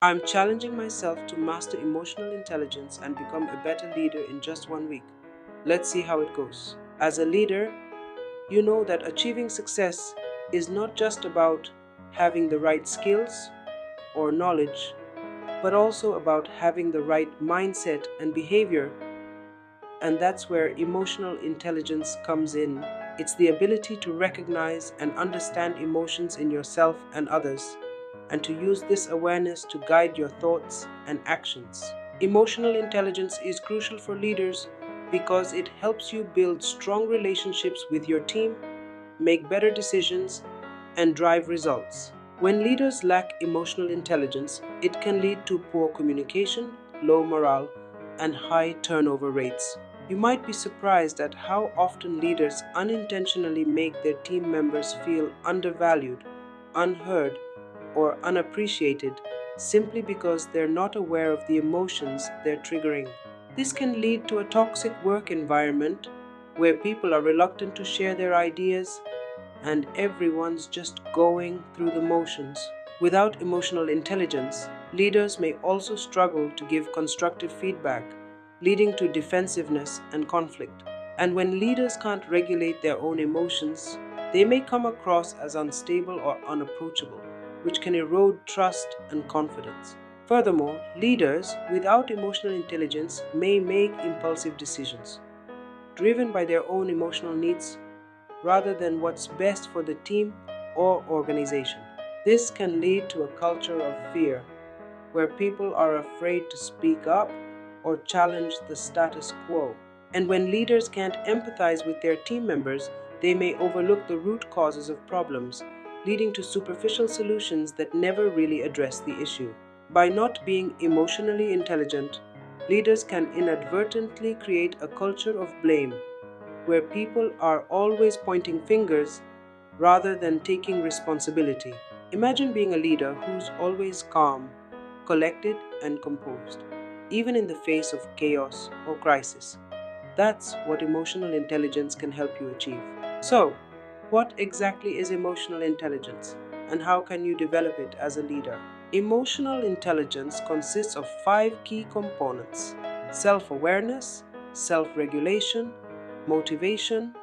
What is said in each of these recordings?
I'm challenging myself to master emotional intelligence and become a better leader in just 1 week. Let's see how it goes. As a leader, you know that achieving success is not just about having the right skills or knowledge, but also about having the right mindset and behavior. And that's where emotional intelligence comes in. It's the ability to recognize and understand emotions in yourself and others, and to use this awareness to guide your thoughts and actions. Emotional intelligence is crucial for leaders because it helps you build strong relationships with your team, make better decisions, and drive results. When leaders lack emotional intelligence, it can lead to poor communication, low morale, and high turnover rates. You might be surprised at how often leaders unintentionally make their team members feel undervalued, unheard, or unappreciated simply because they're not aware of the emotions they're triggering. This can lead to a toxic work environment where people are reluctant to share their ideas and everyone's just going through the motions. Without emotional intelligence, leaders may also struggle to give constructive feedback, leading to defensiveness and conflict. And when leaders can't regulate their own emotions, they may come across as unstable or unapproachable, which can erode trust and confidence. Furthermore, leaders without emotional intelligence may make impulsive decisions, driven by their own emotional needs rather than what's best for the team or organization. This can lead to a culture of fear, where people are afraid to speak up or challenge the status quo. And when leaders can't empathize with their team members, they may overlook the root causes of problems, leading to superficial solutions that never really address the issue. By not being emotionally intelligent, leaders can inadvertently create a culture of blame where people are always pointing fingers rather than taking responsibility. Imagine being a leader who's always calm, collected, and composed, even in the face of chaos or crisis. That's what emotional intelligence can help you achieve. So, what exactly is emotional intelligence, and how can you develop it as a leader? Emotional intelligence consists of 5 key components: self awareness, self regulation, motivation,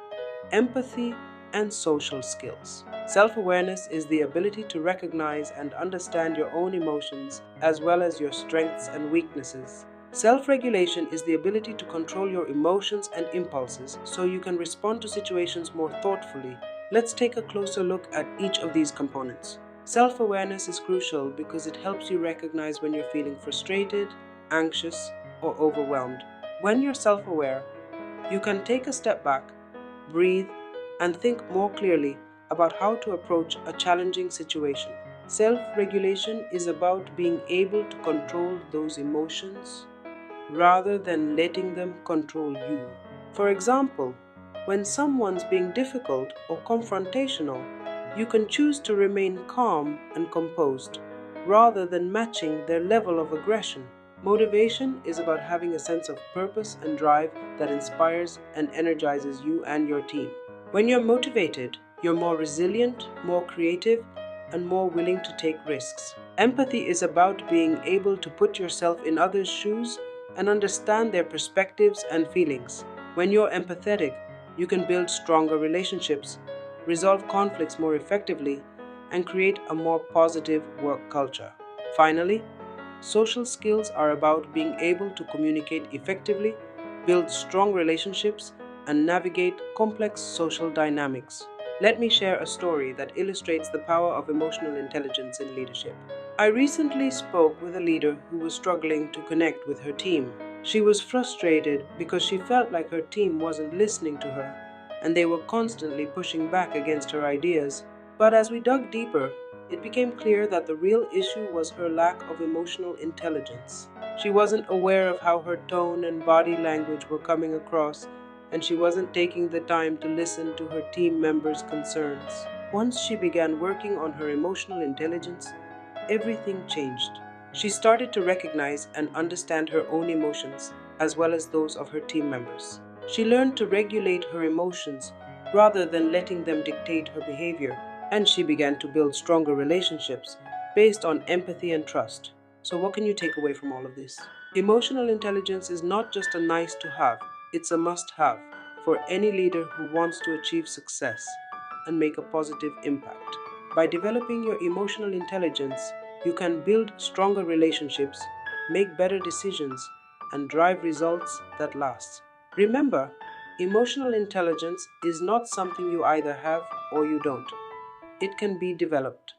empathy, and social skills. Self awareness is the ability to recognize and understand your own emotions as well as your strengths and weaknesses. Self regulation is the ability to control your emotions and impulses so you can respond to situations more thoughtfully. Let's take a closer look at each of these components. Self awareness is crucial because it helps you recognize when you're feeling frustrated, anxious, or overwhelmed. When you're self aware, you can take a step back, breathe, and think more clearly about how to approach a challenging situation. Self regulation is about being able to control those emotions rather than letting them control you. For example, when someone's being difficult or confrontational, you can choose to remain calm and composed rather than matching their level of aggression. Motivation is about having a sense of purpose and drive that inspires and energizes you and your team. When you're motivated, you're more resilient, more creative, and more willing to take risks. Empathy is about being able to put yourself in others' shoes and understand their perspectives and feelings. When you're empathetic, you can build stronger relationships, resolve conflicts more effectively, and create a more positive work culture. Finally, social skills are about being able to communicate effectively, build strong relationships, and navigate complex social dynamics. Let me share a story that illustrates the power of emotional intelligence in leadership. I recently spoke with a leader who was struggling to connect with her team. She was frustrated because she felt like her team wasn't listening to her and they were constantly pushing back against her ideas. But as we dug deeper, it became clear that the real issue was her lack of emotional intelligence. She wasn't aware of how her tone and body language were coming across, and she wasn't taking the time to listen to her team members' concerns. Once she began working on her emotional intelligence, everything changed. She started to recognize and understand her own emotions as well as those of her team members. She learned to regulate her emotions rather than letting them dictate her behavior, and she began to build stronger relationships based on empathy and trust. So, what can you take away from all of this? Emotional intelligence is not just a nice to have, it's a must have for any leader who wants to achieve success and make a positive impact. By developing your emotional intelligence, you can build stronger relationships, make better decisions, and drive results that last. Remember, emotional intelligence is not something you either have or you don't. It can be developed.